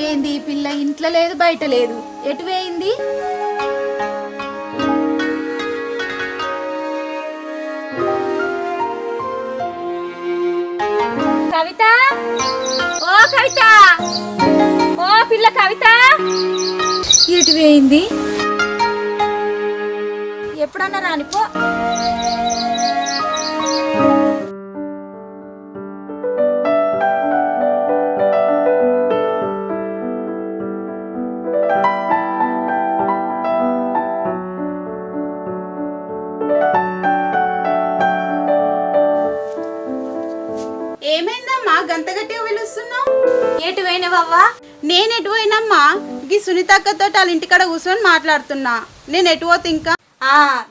ఏంది ఈ పిల్ల ఇంట్లో లేదు బయట లేదు, ఎటు వేయింది? కవిత, ఓ కవిత, ఓ పిల్ల కవిత, ఎటు వేయింది? ఎప్పుడన్నా రానిపో. ఏమైందమ్మా గంత గట్టిగా పిలుస్తున్నావు? ఎటు పోయినవవ్వా? నేను ఎటు పోయినమ్మా? గీ సునీతక్కతో వాళ్ళ ఇంటికాడ కూర్చొని మాట్లాడుతున్నా. నేను ఎటు పోతే ఇంకా?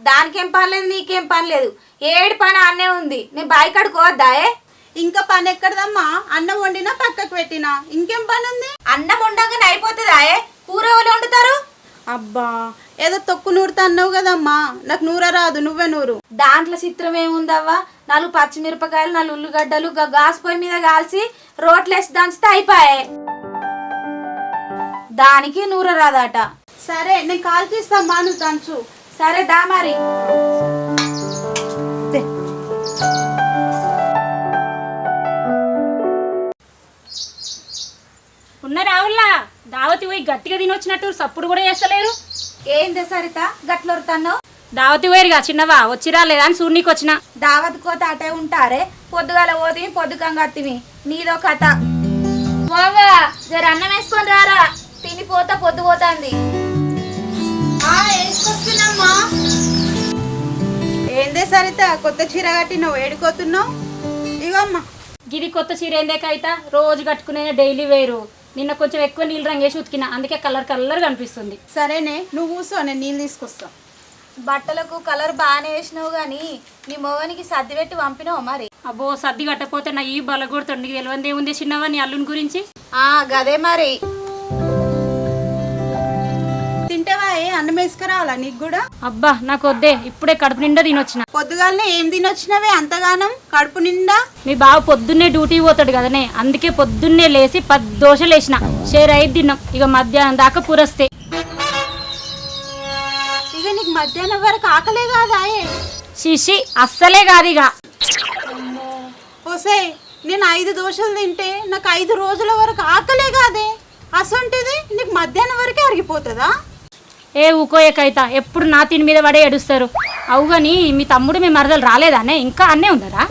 దానికేం పని లేదు, నీకేం పని లేదు. ఏడు పని అన్నే ఉంది. నేను బాయికాడికి పోద్దాయే? ఇంకా పని ఎక్కడదమ్మా? అన్నం వండినా పక్కకు పెట్టినా, ఇంకేం పని ఉంది? అన్నం వండగానే అయిపోతుందాయే? కూర ఎవరు వండుతారు? అబ్బా, ఏదో తొక్కు నూరుతా అన్నావు కదమ్మా, నాకు నూర రాదు, నువ్వే నూరు. దాంట్లో చిత్రం ఏముందవ్వా? 4 పచ్చిమిరపకాయలు, 4 ఉల్లిగడ్డలు గాసు పొయ్యి మీద కాల్చి రోట్లేసి దంచితే అయిపోయే. దానికి నూర రాదట. సరే నేను కాల్ చేస్తామ్మా, నువ్వు దంచు. సరే దా మరి. ఉన్న రావుల్లా దావతి పోయి గట్టిగా తినొచ్చినట్టు సప్పుడు కూడా చేస్తలేరు. ఏందే సరిత గట్లొరుతాను? దావతి పోయిరుగా చిన్నవా, వచ్చిరా లేదా అని సూర్నికి వచ్చిన. దావత్ కోత అటే ఉంటారే, పొద్దుగాల పోతివి పొద్దుకంగా అత్తివి. నీదో కథ. బావా జర అన్నం వేసుకొని రారా, తినిపోతా పొద్దు పోతాంది. వేసుకొస్తున్నామ్మా. ఏందే సరిత కొత్త చీర కట్టినావు, ఏడుకోతున్నావు? ఇగో అమ్మా. గిది కొత్త చీర ఏందే కైతా, రోజు కట్టుకునే డైలీ వేరు. నిన్న కొంచెం ఎక్కువ నీళ్ళు రంగేసి ఉతికిన, అందుకే కలర్ కలర్ కనిపిస్తుంది. సరేనే, నువ్వు కూర్చో, నేను నీళ్ళు తీసుకొస్తా. బట్టలకు కలర్ బాగానే వేసినావు గాని నీ మొగనికి సర్ది పెట్టి పంపినావు మరి? అబ్బో సర్ది కట్టపోతే నా ఈ బలగొడుతుంది. నీకు తెలియంది ఏముంది చిన్నవా నీ అల్లుని గురించి? గదే మరి. తింటావా? అన్నం వేసుకురావాలా నీకు కూడా? అబ్బా నాకు వద్దే, ఇప్పుడే కడుపు నిండా తినొచ్చిన. పొద్దుగాలనే ఏం తినొచ్చినవే అంతగానం కడుపు నిండా? మీ బావ పొద్దున్నే డ్యూటీ పోతాడు కదనే, అందుకే పొద్దున్నే లేచి 10 దోశలు వేసిన. షేర్ 5 తిన్నాం, ఇక మధ్యాహ్నం దాకా పురస్తే. ఇక నీకు మధ్యాహ్నం వరకు ఆకలే కాదాయే? శిషి అస్సలే కాదు. ఇక ఓసే, నేను 5 దోశలు తింటే నాకు 5 రోజుల వరకు ఆకలే కాదే. అసంటిది నీకు మధ్యాహ్నం వరకే అరిగిపోతుందా? ఏ ఊకోయకైతా, ఎప్పుడు నా తిని మీద పడే ఏడుస్తారు. అవుగాని మీ తమ్ముడు మీ మరదలు రాలేదానే, ఇంకా అన్నే ఉన్నారా?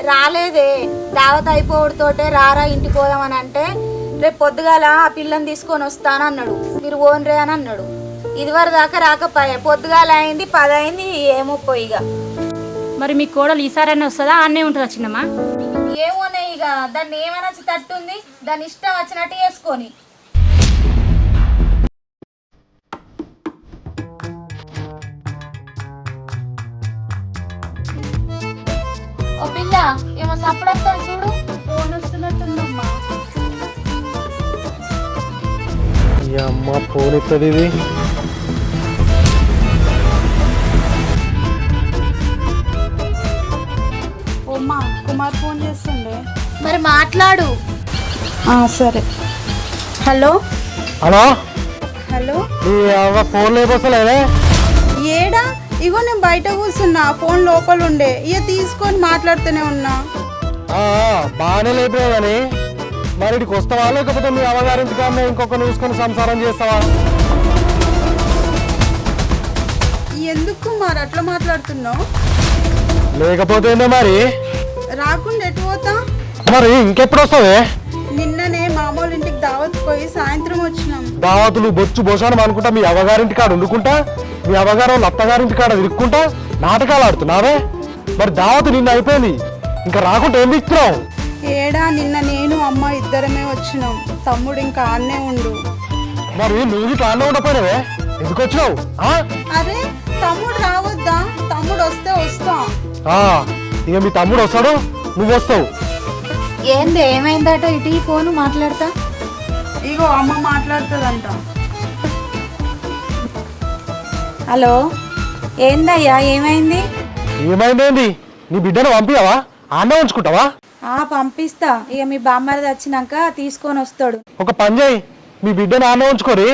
రాలేదే, దావత్ అయిపోవడంతోటే రారా ఇంటికి పోదామని అంటే రేపు పొద్దుగాల ఆ పిల్లని తీసుకొని వస్తానన్నాడు. మీరు ఓన్రే అని అన్నాడు. ఇదివరకు దాకా రాకపోయా, పొద్దుగాల అయింది 10 అయింది, ఏమో పోయిగా. మరి మీ కోడలు ఈసారైనా వస్తుందా, అన్నే ఉంటుందా చిన్నమ్మా? ఏమోనే, ఇక దాన్ని ఏమైనా తట్టుంది, దాని ఇష్టం వచ్చినట్టు వేసుకొని. ఓ పిల్ల, ఏమో సప్పుడు వస్తాను చూడు. ఫోన్ వస్తున్నట్టుందమ్మా. అమ్మ ఫోన్ ఎక్కది ఇది? ఓమ్మా, కుమార్ ఫోన్ చేస్తుండే. మరి మాట్లాడు. సరే. Hello hello hello. ఫోన్ లేకొస్తలేదే? ఏడా? ఇగో నేను బయట కూర్చున్నా, ఫోన్ లోపల ఉండే, ఇక తీసుకొని మాట్లాడుతూనే ఉన్నా. బాగానే లేపినావు కానీ మరి ఇక్కడికి వస్తావా, లేకపోతే మీ అమ్మగారింటికి అన్న ఇంకొక చూసుకొని సంసారం చేస్తావా? ఎందుకు మరి అట్లా మాట్లాడుతున్నావు? లేకపోతే ఏందో మరి? రాకుండా ఎటు పోతా? మరి ఇంకెప్పుడు వస్తావే? నిన్ననే మామూలు ఇంటికి దావత్ పోయి సాయంత్రం వచ్చినాం. దావతులు బొచ్చు భోషానం అనుకుంటా మీ అవ్వగారింటి కాడ వండుకుంటా, మీ అవ్వగారు వాళ్ళ అత్తగారింటి కాడ తిరుక్కుంటా నాటకాలు ఆడుతున్నావే. మరి దావతు నిన్న అయిపోయింది, ఇంకా రాకుండా ఏం ఇస్తున్నావు? ఏడా, నిన్న నేను అమ్మ ఇద్దరమే వచ్చినాం, తమ్ముడు ఇంకా ఆన్నే ఉండు. మరి నువ్వు కాన్నే ఉండపోయినవే, ఎందుకు వచ్చినావు? అరే తమ్ముడు రావద్దా? తమ్ముడు వస్తే వస్తా. ఇక మీ తమ్ముడు వస్తాడు, నువ్వు వస్తావు. ఏంది ఏమైందట? ఇటు ఈ ఫోను మాట్లాడతా. ఇగో అమ్మ మాట్లాడుతుందంట. హలో, ఏందయ్యా ఏమైంది? ఏమైందేంది? నీ బిడ్డను పంపియావా, ఆన్నే ఉంచుకుంటావా? పంపిస్తా. ఇక మీ బామ్మరిది వచ్చినాక తీసుకొని వస్తాడు. ఒక పని చేయి, మీ బిడ్డను ఆనే ఉంచుకొని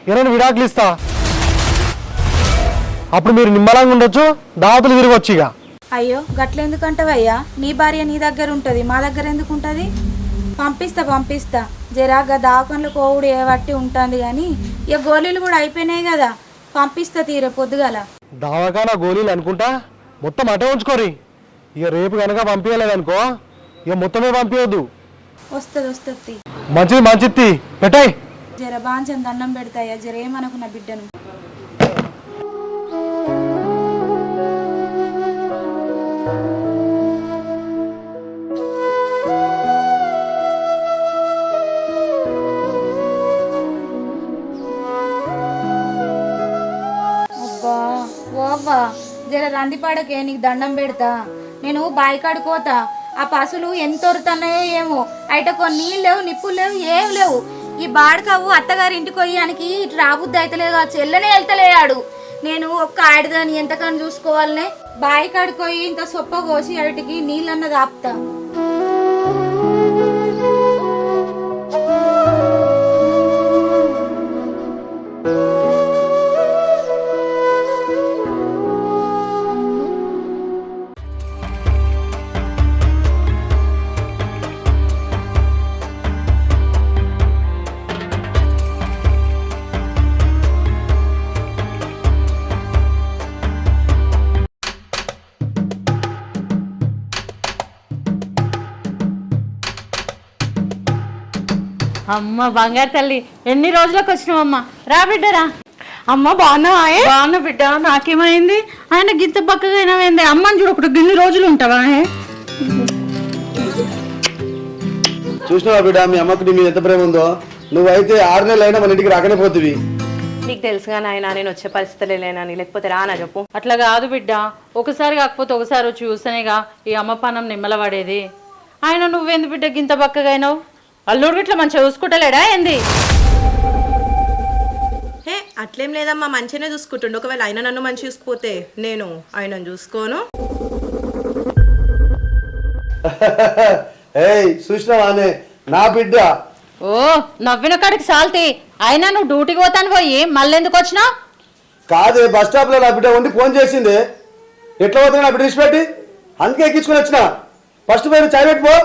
ఏమైనా విడాకులు ఇస్తా. అప్పుడు మీరు నిమ్మలంగా ఉండొచ్చు, దావతులు తిరగొచ్చు. ఇక అయ్యో గట్లెందుకంటావయ్యా? నీ భార్య నీ దగ్గర ఉంటుంది, మా దగ్గర ఎందుకు ఉంటుంది? పంపిస్తా. జరాగా దావకంలో కోవుడు ఏవట్టి ఉంటుంది కానీ ఇక గోళీలు కూడా అయిపోయినాయి కదా. పంపిస్తా తీరే పొద్దుగాల. దావకానా గోళీలు అనుకుంటా మొత్తం అటే ఉంచుకోరి. ఇక రేపు కనుక పంపించలేదనుకో ఇక మొత్తమే పంపించొద్దు. వస్తుంది. మంచిది పెట్టాయి. జర బాంచం దండం పెడతాయా, జర ఏమనుకున్న బిడ్డను. అబ్బా జర రంది పాడకే, నీకు దండం పెడతా. నేను బాయికాడు పోతా. ఆ పసులు ఎంత ఒరుతున్నాయో ఏమో. అయితే కొన్ని నీళ్ళు లేవు, నిప్పులు లేవు, ఏం లేవు. ఈ బాడకావు అత్తగారి ఇంటికి పోయానికి ఇటు రాబుద్ది అయితలేదు, చెల్లెనే వెళ్తలేడు. నేను ఒక్క ఆడదాన్ని ఎంతకని చూసుకోవాలనే. బాయికాడికి పోయి ఇంత సొప్ప కోసి అడిటికి నీళ్ళన్నది ఆపుతా. అమ్మ బంగారు తల్లి, ఎన్ని రోజులకు వచ్చినావమ్మా? రా బిడ్డరా. అమ్మ బాగున్నావా? బాగున్నా బిడ్డ. నాకేమైంది? ఆయన గింత పక్కగా అయినమైంది. అమ్మని చూడకుండా గిన్ని రోజులు ఉంటావా? చూసినావా బిడ్డ, మీ అమ్మకు నీ మీద ఎంత ప్రేమ ఉందో. నువ్వైతే 6 నెలలు అయినా మన ఇంటికి రాకనే పోతువి. నీకు తెలుసుగా నాయన, నేను వచ్చే పరిస్థితులే లేనని. లేకపోతే రానా చెప్పు. అట్లా కాదు బిడ్డ, ఒకసారి కాకపోతే ఒకసారి వచ్చి చూస్తేనేగా ఈ అమ్మ పానం నిమ్మల పడేది. ఆయన నువ్వేంది బిడ్డ గింత పక్కగా అయినావు? అల్లుడు ఇట్లా మంచిగా చూసుకుంటలేడా ఏంది? హే అట్లేం లేదమ్మా, మంచిగానే చూసుకుంటుండు. ఒకవేళ ఆయన నన్ను మంచి చూసుకుపోతే నేను ఆయనను చూసుకోను. ఏయ్ చూసినావానే నా బిడ్డ. ఓ నవ్విన కాడికి సాల్తి. అయినా నువ్వు డ్యూటీకి పోతాను పోయి మళ్ళీ ఎందుకు వచ్చినావు? కాదే, బస్ స్టాప్ లో నా బిడ్డ ఉండి ఫోన్ చేసింది. ఎట్లా పోతున్నా నా బిడ్డ విడిచిపెట్టి, అందుకే ఎక్కించుకొని వచ్చిన. ఫస్ట్ పోయి చాయ్ పెట్టుకో.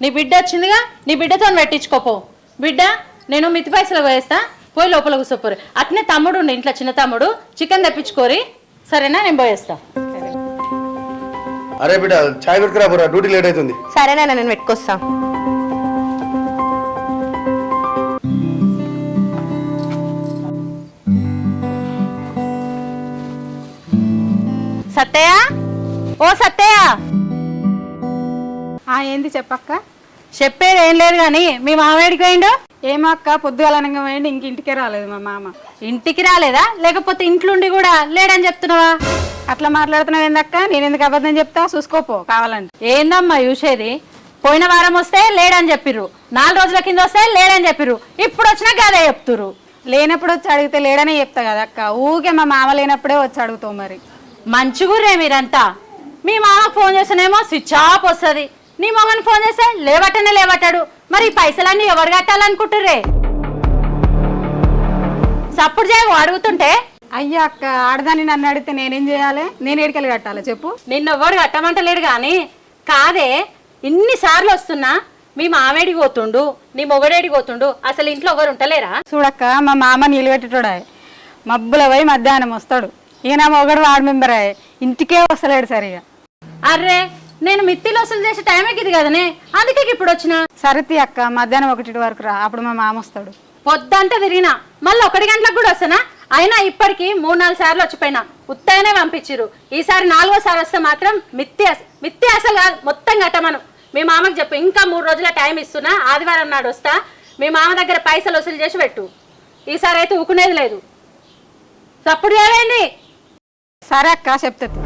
నీ బిడ్డ వచ్చిందిగా, నీ బిడ్డతో పెట్టించుకోపో. బిడ్డ నేను మితి పైసలు వేస్తా, పోయి లోపల కూర్చోపోరు. అట్నే తమ్ముడు ఉండి ఇంట్లో, చిన్న తమ్ముడు చికెన్ తెప్పించుకోరి. సరేనా? నేను పోయేస్తా. అరే బిడ్డ చాయ్ పెట్టుకురా పోరా, డ్యూటీ లేట్ అవుతుంది. సరేనా, నేను పెట్టుకొస్తా. సత్తయ్య, ఓ సత్తయ్య. ఏంది చెప్పక్క? చెప్పేది ఏం లేదు కానీ మీ మామేడికి పోయిండు? ఏమక్క పొద్దుగాలనంగా పోయిండు, ఇంక ఇంటికే రాలేదు మా మామ. ఇంటికి రాలేదా? లేకపోతే ఇంట్లోండి కూడా లేడని చెప్తున్నావా? అట్లా మాట్లాడుతున్నావు ఏందక్క? నేను ఎందుకు అబద్ధం చెప్తా? చూసుకోపో కావాలంటే. ఏందమ్మా చూసేది? పోయిన వారం వస్తే లేడని చెప్పిర్రు, 4 రోజుల కింద వస్తే లేడని చెప్పిర్రు, ఇప్పుడు వచ్చినా గదే చెప్తురు. లేనప్పుడు వచ్చి అడిగితే లేడనే చెప్తా కదక్క. ఊకే మా మామ లేనప్పుడే వచ్చి అడుగుతావు. మరి మంచిగుర్రే మీరంతా. మీ మామకు ఫోన్ చేస్తేనేమో స్విచ్ ఆఫ్ వస్తుంది, నీ మామని ఫోన్ చేస్తే లేవట్టాడు. మరి ఈ పైసలన్నీ ఎవరు కట్టాలనుకుంటుర్రే? సప్పుడు చేయవు అడుగుతుంటే. అయ్యా అక్క, ఆడదాన్ని నన్ను అడిగితే నేనేం చేయాలి? నేను ఏడికెళ్ళి కట్టాలి చెప్పు? నిన్నెవ్వడు కట్టమంటలేడు కానీ కాదే, ఇన్నిసార్లు వస్తున్నా మీ మామేడికి పోతుండు, నీ మొగడేడికి పోతుండు, అసలు ఇంట్లో ఎవరు ఉంటలేరా? చూడక్క, మా మామ నీళ్ళు పెట్టేటోడా, మబ్బుల పోయి మధ్యాహ్నం వస్తాడు. ఈయన మొగడు వార్డు మెంబర్ ఇంటికే వస్తలేడు సరిగా. అర్రే నేను మిత్తిలు వసూలు చేసే టైం ఎక్కింది కదనే, అందుకే ఇప్పుడు వచ్చిన. సరతి అక్క, మధ్యాహ్నం 1 వరకు రా, అప్పుడు మా మామ వస్తాడు. పొద్దంతా తిరిగినా మళ్ళీ 1 గంటలకు కూడా వస్తానా? అయినా ఇప్పటికి 3-4 సార్లు వచ్చిపోయినా, ఉత్తగానే పంపించిరు. ఈసారి 4వ సారి వస్తే మాత్రం మిత్తి అసలు కాదు, మొత్తం కట్టమను. మీ మామకు చెప్పు, ఇంకా 3 రోజుల టైం ఇస్తున్నా, ఆదివారం నాడు వస్తా. మీ మామ దగ్గర పైసలు వసూలు చేసి పెట్టు. ఈసారి అయితే ఊకునేది లేదు. సప్పుడు ఏమైంది? సరే అక్క, చెప్తుంది.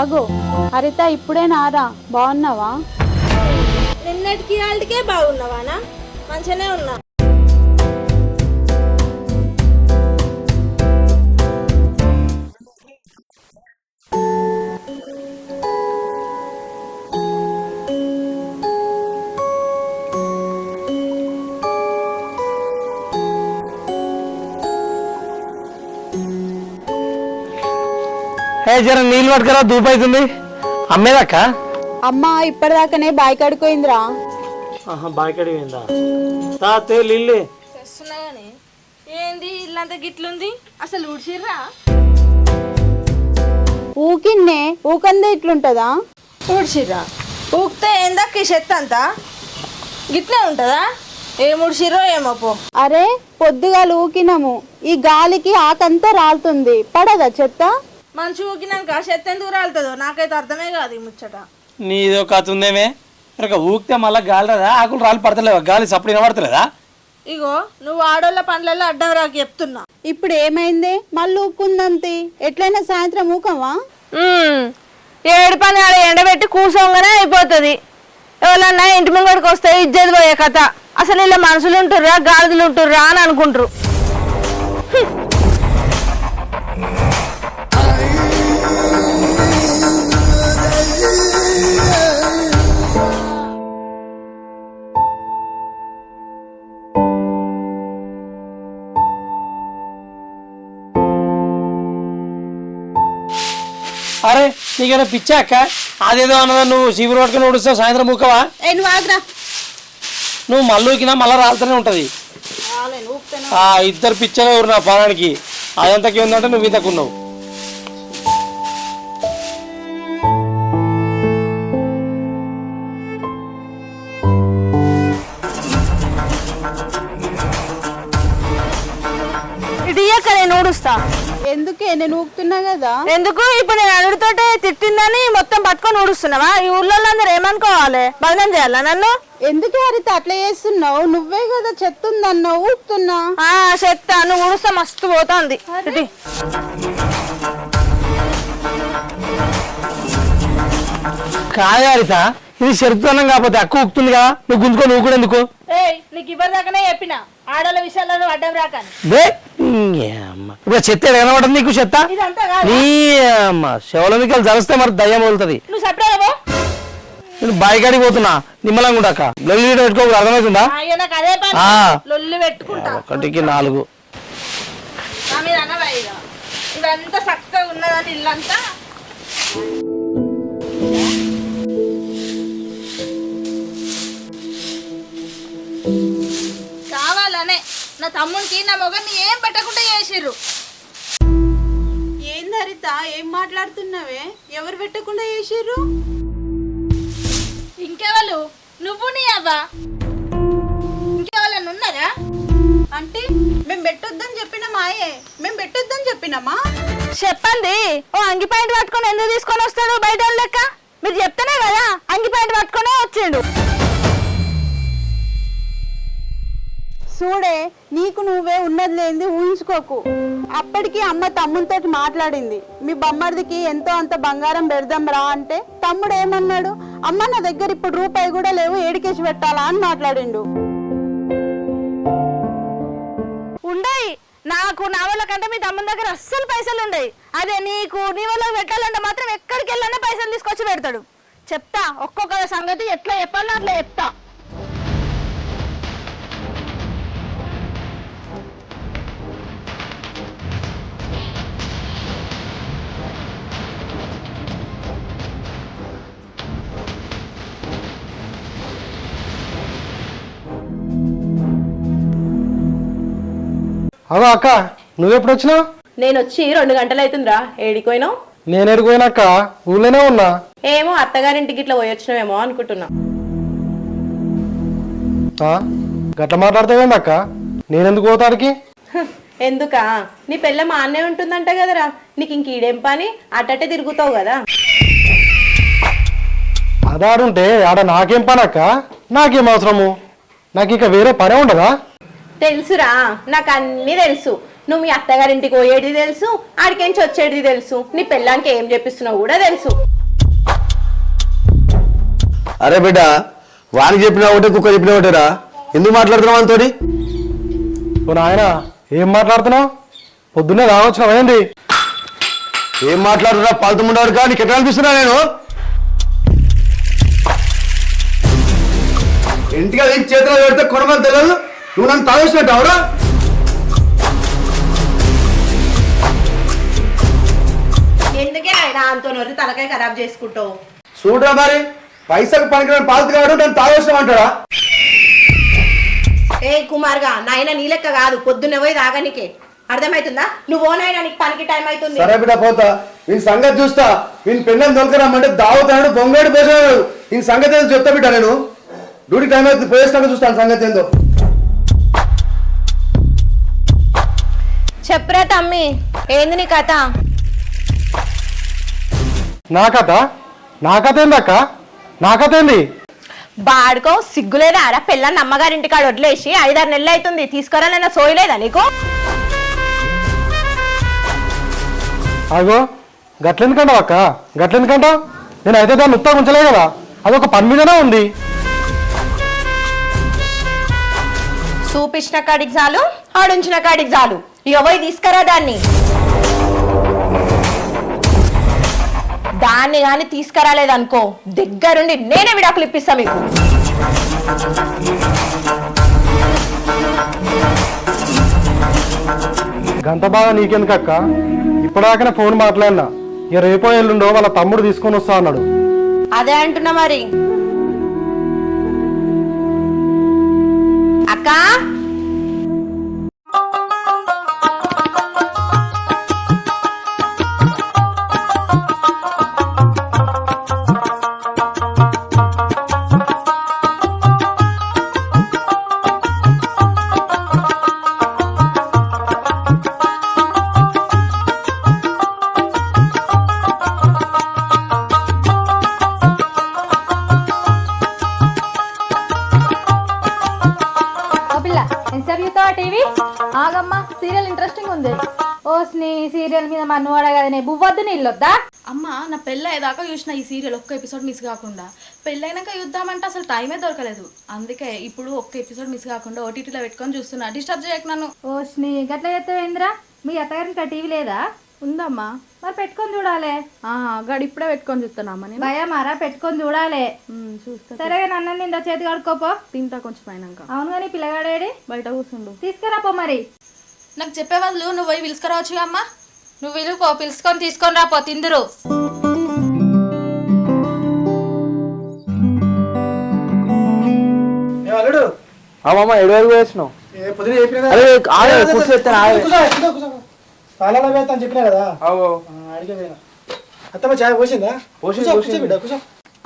అగో ఆ హరిత ఇప్పుడే నారా బాగున్నావా? నిన్నటికి వాళ్ళకే బాగున్నావానా? మంచిగానే ఉన్నా. జర నీళ్ళు పట్టుకరా, ధూపు అవుతుంది. అమ్మేదక్క అమ్మ ఇప్పటిదాకానే బాయ్ కడుకోయిందిరా. బాయికడి పోయిందా? తాతే లిల్లీ చేస్తున్నాగానే ఏంది ఇల్లంతా గిట్లుంది? అసలు ఊడ్చిర్రా? ఊకిన్నే ఊకందే ఇట్లుంటదా? ఊడ్చిర్రా? ఊకితే ఏందక్క ఈ చెత్త అంతా గిట్లే ఉంటుందా? ఏం ఊడ్చిర్రో ఏమో పో. అరే పొద్దుగా ఊకినము, ఈ గాలికి ఆకంతా రాలుతుంది, పడదా చెత్త? మంచి ఊకినాక చెత్త ఎందుకు రాలుతుందో నాకైతే అర్థమే కాదు ఈ ముచ్చట. నీదో కథ ఉందేమే, మరి ఊకితే మళ్ళీ గాలి రాదా? ఆకులు రాళ్ళు పడతలేవా? గాలి సప్పుడు వినబడతలేదా? ఇగో నువ్వు ఆడోళ్ళ పనులలో అడ్డం రాక చెప్తున్నా. ఇప్పుడు ఏమైంది? మళ్ళీ ఊక్కుందంతి, ఎట్లయినా సాయంత్రం ఊకమా? ఏడు పని ఆడ ఎండబెట్టి కూర్చోగానే అయిపోతుంది. ఎవరన్నా ఇంటి ముంగడికి వస్తే ఇజ్జత్ పోయే కథ. అసలు ఇలా మనుషులు ఉంటుర్రా గాడిదలు ఉంటుర్రా అని అనుకుంటారు. అరే నీకేనా పిచ్చా అక్క? అదేదో అన్నదా నువ్వు శిబిరు పట్టుకుని ఊడుస్తావు, సాయంత్రం ఊకవా? నువ్వు మళ్ళీ ఊకినా మళ్ళీ రాలుతూనే ఉంటుంది. ఇద్దరు పిచ్చగా ఊరు నా పానానికి. అదంతకి ఉందంటే నువ్వు ఇంతకున్నావు. ఇది నేను ఊడుస్తా. ఎందుకే? నేను ఊకుతున్నా కదా. ఎందుకు? ఇప్పుడు నేను అడుగుతోటే తిట్టిందని మొత్తం పట్టుకొని ఊడుస్తున్నావా? ఈ ఊళ్ళో అందరూ ఏమనుకోవాలి? బదనం చేయాలా నన్ను? ఎందుకే హరిత అట్లా చేస్తున్నావు? నువ్వే కదా చెత్త ఉందన్నావు, ఊపుతున్నా. చెత్త నువ్వు ఊడుస్తా మస్తు పోతుంది. కాదు హరిత, ఇది చెరుతున్నం కాకపోతే అక్క ఊపుతుందిగా, నువ్వు గుంజుకో. నువ్వు కూడా ఎందుకు? నీకు ఇవ్వదాకనే చెప్పిన ఆడోళ్ళ విషయాల్లో నువ్వు అడ్డం రాకని. ఇప్పుడు చెత్త కనబడదు నీకు? చెత్త నీ అమ్మ శవల మీకు జలిస్తే మరి దయ్యం వదులుతుంది. నువ్వు సపరేట్ నేను బాయికాడికి పోతున్నా, నిమ్మలంగా ఉండక లొల్లి పెట్టుకోకు, అర్థమవుతుందా? నాకు అదే పని, లొల్లి పెట్టుకుంటా. 1కి 4 నా మీద అనవా ఇక? ఇదంతా చక్కగా ఉన్నదని ఇల్లంతా. కావాలనే నా తమ్మునికి నా మొగన్ని ఏం పెట్టకుండా చేసిర్రు. ఏంది హరిత, ఏం మాట్లాడుతున్నావే? ఎవరు పెట్టకుండా చేసిర్రు? ఇంకెవరు? నువ్వు నీ అవ్వా? ఇంకెవరన్నా ఉన్నారా? అంటే మేము పెట్టొద్దని చెప్పినామాయే? మేము పెట్టొద్దని చెప్పినామా? చెప్పండి. ఓ అంగి పాయింట్ పట్టుకొని ఎందుకు తీసుకొని వస్తాడు బయట లెక్క? మీరు చెప్తేనే కదా అంగి పాయింట్ పట్టుకొనే వచ్చిండు. చూడే, నీకు నువ్వే ఉన్నది లేనిది ఊహించుకోకు. అప్పటికి అమ్మ తమ్మునితో మాట్లాడింది, మీ బొమ్మడికి ఎంతో అంత బంగారం పెడదాం రా అంటే తమ్ముడు ఏమన్నాడు? అమ్మ నా దగ్గర ఇప్పుడు రూపాయి కూడా లేవు, ఏడికేసి పెట్టాలా అని మాట్లాడిండు. ఉండయి నాకు నా వాళ్ళ కంటే మీ తమ్ముని దగ్గర అస్సలు పైసలు ఉండయి. అదే నీకు నీ వాళ్ళకి పెట్టాలంటే మాత్రం ఎక్కడికి వెళ్ళానే పైసలు తీసుకొచ్చి పెడతాడు. చెప్తా ఒక్కొక్క సంగతి, ఎట్లా చెప్పాలో అట్లా చెప్తా. అదో అక్క, నువ్వెప్పుడు వచ్చినావు? నేను వచ్చి 2 గంటలు అవుతుందిరా. ఏడిపోయినావు? నేను ఎడిపోయినాక ఊళ్ళోనే ఉన్నా. ఏమో అత్తగారింటికి ఇట్లా పోయొచ్చినావేమో అనుకుంటున్నా. గట్ల మాట్లాడతావేంది అక్క? నేనెందుకు పోతానికి? ఎందుకా? నీ పెళ్ళ మా అన్నే ఉంటుందంట కదరా, నీకు ఇంక ఈడేం పని? అట్టటే తిరుగుతావు కదా. అదాడుంటే ఆడ నాకేం పని అక్క? నాకేం అవసరము? నాకు ఇక వేరే పనే ఉండదా? తెలుసురా, నాకు అన్నీ తెలుసు. నువ్వు మీ అత్తగారింటికి పోయేది తెలుసు, ఆడికేంచి వచ్చేది తెలుసు, నీ పెళ్ళానికి ఏం చెప్పిస్తున్నావు కూడా తెలుసు. అరే బిడ్డ వానికి చెప్పినా ఒకటే కుక్క చెప్పినా ఒకటేరా, ఎందుకు మాట్లాడుతున్నావు అంతోటి? ఓ నాయన ఏం మాట్లాడుతున్నావు? పొద్దున్నే రావచ్చిన ఏంది? ఏం మాట్లాడుతున్నా పాల్తుముండవాడు కా, నీకు ఎట్లా అనిపిస్తున్నా నేను? ఇంటికి ఏం చేతిలో పెడితే కొనమని తెలియదు, నువ్వు నన్ను తాగేసినట్టు అవరా? ఎందుకే ఆయన అంతో నొరి తలకాయ ఖరాబ్ చేసుకుంటావు? చూడరా మరి, పైసకు పనికిరాని పాలతీ కాడు నన్ను తాగేస్తామంటాడా? ఏ కుమార్గా, నాయన నీ లెక్క కాదు, పొద్దున్నే పోయి తాగనికే. అర్థమవుతుందా? నువ్వు ఓనైనా నీకు పనికి టైం అవుతుంది. సరే బిడ్డ పోతా, వీని సంగతి చూస్తా. వీని పెళ్ళని దొరకరామంటే దావుతాడు, బొంగాడు పోసాడు. వీని సంగతి ఏందో చెప్తా బిడ్డ, నేను డ్యూటీ టైం అవుతుంది, పోయేస్తాక చూస్తాను సంగతి ఏందో. చెప్పురా తమ్మి, ఏంది నీ కథ? నా కథ? నా కథ ఏంది అక్క? నా కథ ఏంది? బాడుకో సిగ్గులేదా అరా? పిల్లని అమ్మగారింటికాడ వదిలేసి 5-6 నెలలు అవుతుంది, తీసుకురాలన్నా సోయలేదా నీకు? అగో గట్లెందుకంటావు అక్క? గట్లెందుకంటావు? నేను అయితే దాన్ని ఉత్తగా ఉంచలే కదా, అదొక పని మీదనే ఉంది. చూపించిన కాడికి చాలు, ఆడుంచిన కాడికి చాలు, ఇక పోయి తీసుకురా దాన్ని. దాన్ని కానీ తీసుకురాలేదనుకో, దగ్గరుండి నేనే విడాకులు ఇప్పిస్తా మీకు. గంత బాగా నీకెందుకు అక్క? ఇప్పటిదాకానే ఫోన్ మాట్లాడినా, ఇక రేపో ఎల్లుండో వాళ్ళ తమ్ముడు తీసుకొని వస్తా అన్నాడు. అదే అంటున్నా మరి. అక్క టీవీ ఆగమ్మా, సీరియల్ ఇంట్రెస్టింగ్ ఉంది. ఓ స్నీ సీరియల్ మీద మన్నువాడ కదనే బువ్వద్దు నీళ్ళొద్దా? అమ్మ నా పెళ్ళి అయ్యేదాకా చూసిన ఈ సీరియల్ ఒక్క ఎపిసోడ్ మిస్ కాకుండా. పెళ్ళైనాక చూద్దామంటే అసలు టైమే దొరకలేదు. అందుకే ఇప్పుడు ఒక్క ఎపిసోడ్ మిస్ కాకుండా ఓటీటీలో పెట్టుకొని చూస్తున్నా. డిస్టర్బ్ చేయకు నన్ను. ఓ స్నీ గట్ల చెప్తావేంద్రా? మీ అత్తగారికి టీవీ లేదా? ఉందమ్మా, మరి పెట్టుకొని చూడాలి. గడి ఇప్పుడే పెట్టుకొని చూస్తున్నామ్మా నేను. భయమారా పెట్టుకొని చూడాలి. చూస్తా. సరే నన్ను నిందా చేతి కడుక్కోపో. తింటా కొంచెం అయినాక. అవును కానీ పిల్లగాడేడి? బయట కూర్చుండు. తీసుకురాపో మరి. నాకు చెప్పే వాళ్ళు నువ్వు పోయి పిలుచుకురావచ్చుగా అమ్మా. నువ్వు విలుపో, పిలుచుకొని తీసుకొని రాపో, తిందురు. అల్లుడు అమ్మమ్మ 7 వరకు వేసినావు. పొద్దున చెప్పినా అరే చెప్పినా కదా, అడిగే అత్తమ్మ చాయ్ పోసిందా? బిడ్డ కూర్చో.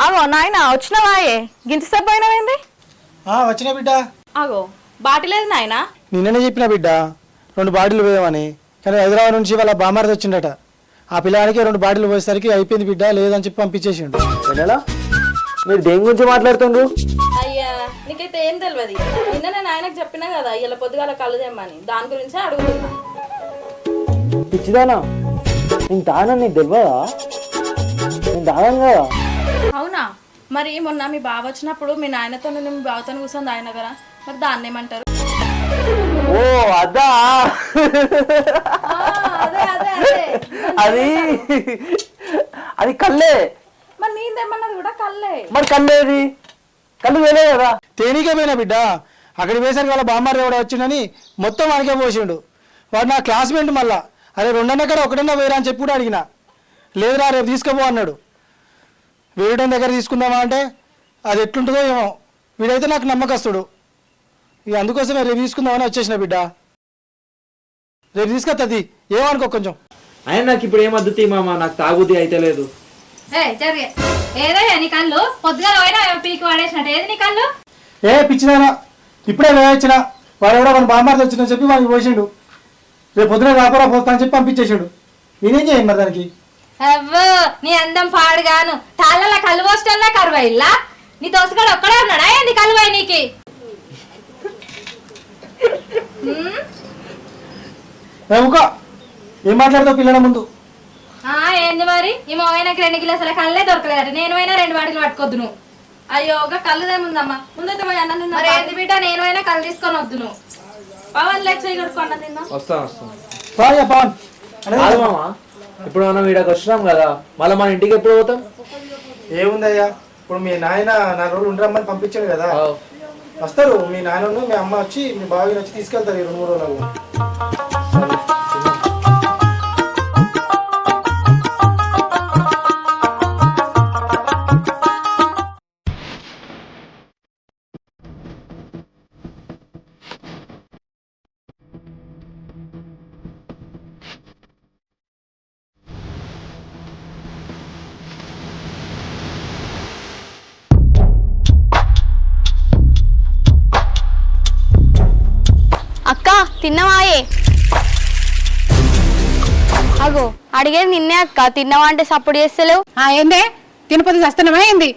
అగో నాయన వచ్చినవాయే, గింతసేపు పోయినవేంది? వచ్చిన బిడ్డ. అగో బాటి లేదు నాయన. నిన్ననే చెప్పిన బిడ్డ 2 బాటిల్ పోయామని, కానీ హైదరాబాద్ నుంచి వాళ్ళ బామారిది వచ్చిండట. ఆ పిల్లగానికి 2 బాటిల్ పోయేసరికి అయిపోయింది బిడ్డ, లేదని చెప్పి పంపించేసిండు. మీరు దేని గురించి మాట్లాడుతుండ్రు? అయ్యా నీకైతే ఏం తెలియదు. నిన్న నేను ఆయనకు చెప్పినా కదా ఇలా పొద్దుగాల కళ్ళు తెమ్మని, దాని గురించే అడుగుతున్నా. పిచ్చిదానా, నేను తానని నీకు తెలియదా? నేను తాగాను కదా. అవునా? మరి మొన్న మీ బావ వచ్చినప్పుడు మీ నాయనతో మీ బావతో కూర్చొని ఆయన కదా, మరి దాన్ని ఏమంటారు? ఓ అదా, అది అది కళ్ళే. మరి నీదేమన్నది కూడా కళ్ళే. మరి కళ్ళేది? కళ్ళు వేలే కదా. తేనీకే పోయినా బిడ్డ, అక్కడికి పోయేసరికి వాళ్ళ బామ్మారి ఎవడో వచ్చిందని మొత్తం వానికే పోసిండు. వాడు నా క్లాస్మేట్. మళ్ళా అరే 2 కదా 1 వేరా అని చెప్పి కూడా అడిగిన. లేదురా రేపు తీసుకుపో అన్నాడు. వేయడం దగ్గర తీసుకుందామా అంటే అది ఎట్లుంటుందో ఏమో, వీడైతే నాకు నమ్మకస్తుడు. ఇక అందుకోసమే రేపు తీసుకుందామని వచ్చేసిన బిడ్డ. రేపు తీసుకొస్తుంది, ఏమనుకో కొంచెం. ఆయన నాకు ఇప్పుడు ఏమద్దుతీ మామ, నాకు తాగుద్ది అయితే లేదు. ఏదయ్యా నీ కళ్ళు? పొద్దుగా పోయినా పీకి వాడేసినట్టు. ఏది నీ కళ్ళు? ఏ పిచ్చిదానా, ఇప్పుడే వేయించిన. వాడు ఎవడో మన బామ్మారిది వచ్చిందని చెప్పి వాడికి పోసిండు. రేపు పొద్దున వ్యాపారా పోతా అని చెప్పి పంపించేసాడు. నేనేం చేయండి మరి దానికి? అవ్వో నీ అందం పాడుగాను, తాళ్ళ కళ్ళు పోస్టల్లా కరువైల్లా. నీ దోసగాడు ఒక్కడే ఉన్నాడా ఏంది కలువై నీకి? ఏం మాట్లాడతావు పిల్లల ముందు? ఏంది మరి? ఈ మోయినకి 2 కిలోల కళ్ళే దొరకలేదట. నేను పోయినా 2 బాటిల్ పట్టుకోద్దు నువ్వు. అయ్యో ఒక కళ్ళుదేముందమ్మా ముందైతే పోయి అన్నం తిందాం. మరి ఏంది బిడ్డ నేను అయినా కళ్ళు తీసుకొని వద్దు నువ్వు. పవన్ లెగ్ చేయి కొడుకో అన్నం తిందాం. పవన్ కాదు మామ, ఇప్పుడు మనం వీడికి వచ్చినాం కదా, మళ్ళీ మన ఇంటికి ఎప్పుడు పోతాం? ఏముందయ్యా, ఇప్పుడు మీ నాయన 4 రోజులు ఉండరమ్మని పంపించాడు కదా, వస్తారు. మీ నాయనను మీ అమ్మ వచ్చి మీ బావిని వచ్చి తీసుకెళ్తారు 2-3 రోజులు. అక్క తిన్నవాయే? అగో అడిగేది నిన్నే అక్క, తిన్నవా అంటే సపోర్ట్ చేస్తలేవు. ఏందే తినపోతే చస్తున్నామా ఏంది?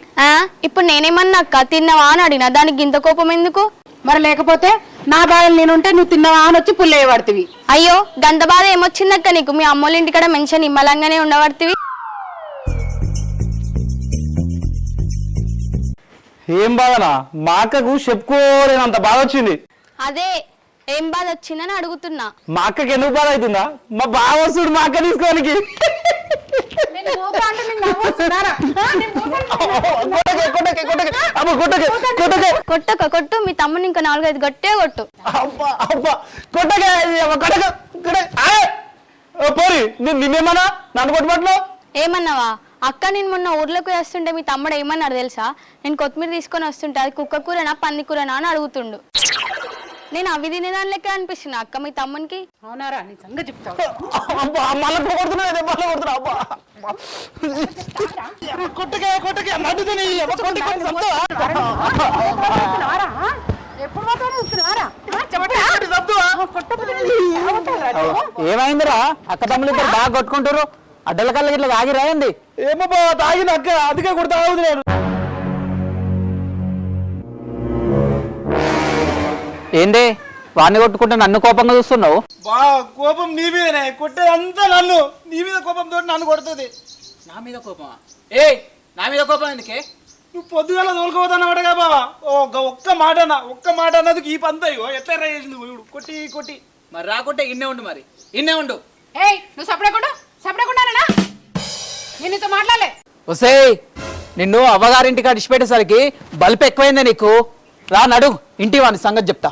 ఇప్పుడు నేనేమన్నా అక్క తిన్నవా అని అడిగినా, దానికి ఇంత కోపం ఎందుకు? మరి లేకపోతే నా బాధలు నేనుంటే నువ్వు తిన్నవా అని వచ్చి పుల్లేయబడుతుంది. అయ్యో గంత బాధ ఏమొచ్చిందక్క నీకు? మీ అమ్మోళ్ళ ఇంటికాడ మంచిగా నిమ్మలంగానే ఉండబడుతుంది. ఏం బాధనా? మా అక్కకు చెప్పుకోలేనంత బాధ వచ్చింది. అదే ఏం బాధ వచ్చిందని అడుగుతున్నా. మా అక్కకి ఎందుకు బాధ అవుతుందా? మా బావ వస్తుడు మా అక్క తీసుకోనికి. కొట్టక కొట్టు, మీ తమ్ముని ఇంకా 4-5 గట్టే కొట్టు. పోరి నిన్నేమన్నా నన్ను కొట్టుబట్లో ఏమన్నావా అక్క? నేను మొన్న ఊర్లోకి వస్తుంటే మీ తమ్ముడు ఏమన్నాడు తెలుసా? నేను కొత్తిమీర తీసుకొని వస్తుంటే అది కుక్క కూరనా పంది కూరనా అని అడుగుతుండు. నేను అవి తినేదాని లెక్క అనిపిస్తున్నా అక్క మీ తమ్మునికి. అవునారా? నీ సంగతి చెప్తావు. ఏమైందిరా? అక్క తమ్ముళ్ళు ఇద్దరు బాగా కొట్టుకుంటారు, అడ్డల కళ్ళ ఇట్లా తాగి రాయండి. ఏమో బావ తాగిన అక్క, అందుకే కూడా తాగుదు నేను. ఏంది వాడిని కొట్టుకుంటే నన్ను కోపంగా చూస్తున్నావు? బా కోపం నీ మీదనే, కొట్టే అంతా నన్ను. నీ మీద కోపంతో నన్ను కొడుతుంది. నా మీద కోపమా? ఏ నా మీద కోపం ఎందుకే? నువ్వు పొద్దుగాల తోలుకోవద్దన్నమాటగా బావా. ఒక్క మాట అన్నది ఈ పంతయ్యో ఎట్లా చేసింది కొట్టి కొట్టి. మరి రాకుంటే ఇన్నే ఉండు, మరి ఇన్నే ఉండు. ఏయ్ నువ్వు సపడకుండా నేను నీతో మాట్లాడలే. వసే నిన్ను అవ్వగారింటికి అడిచిపెట్టేసరికి బల్పు ఎక్కువైందే నీకు. రా నడు ఇంటి వాని సంగతి చెప్తా.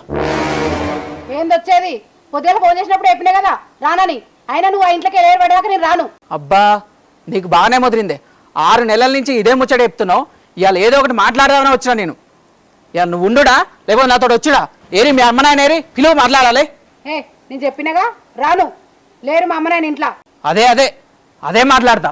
ఏందొచ్చేది? పొద్దున ఫోన్ చేసినప్పుడు చెప్పినా కదా రానని. అయినా నువ్వు ఆ ఇంట్లోకి వెళ్ళి పడేదాకా నేను రాను. అబ్బా నీకు బాగానే ముదిరిందే. 6 నెలల నుంచి ఇదే ముచ్చట చెప్తున్నావు. ఇవాళ ఏదో ఒకటి మాట్లాడదామని వచ్చినా నేను. ఇవాళ నువ్వు ఉండుడా లేకపోతే నాతో వచ్చుడా? ఏరి మీ అమ్మ నాయన ఏరి పిలువ మాట్లాడాలి. నేను చెప్పినగా రాను. లేరు మా అమ్మ నాయన ఇంట్లో. అదే మాట్లాడతా.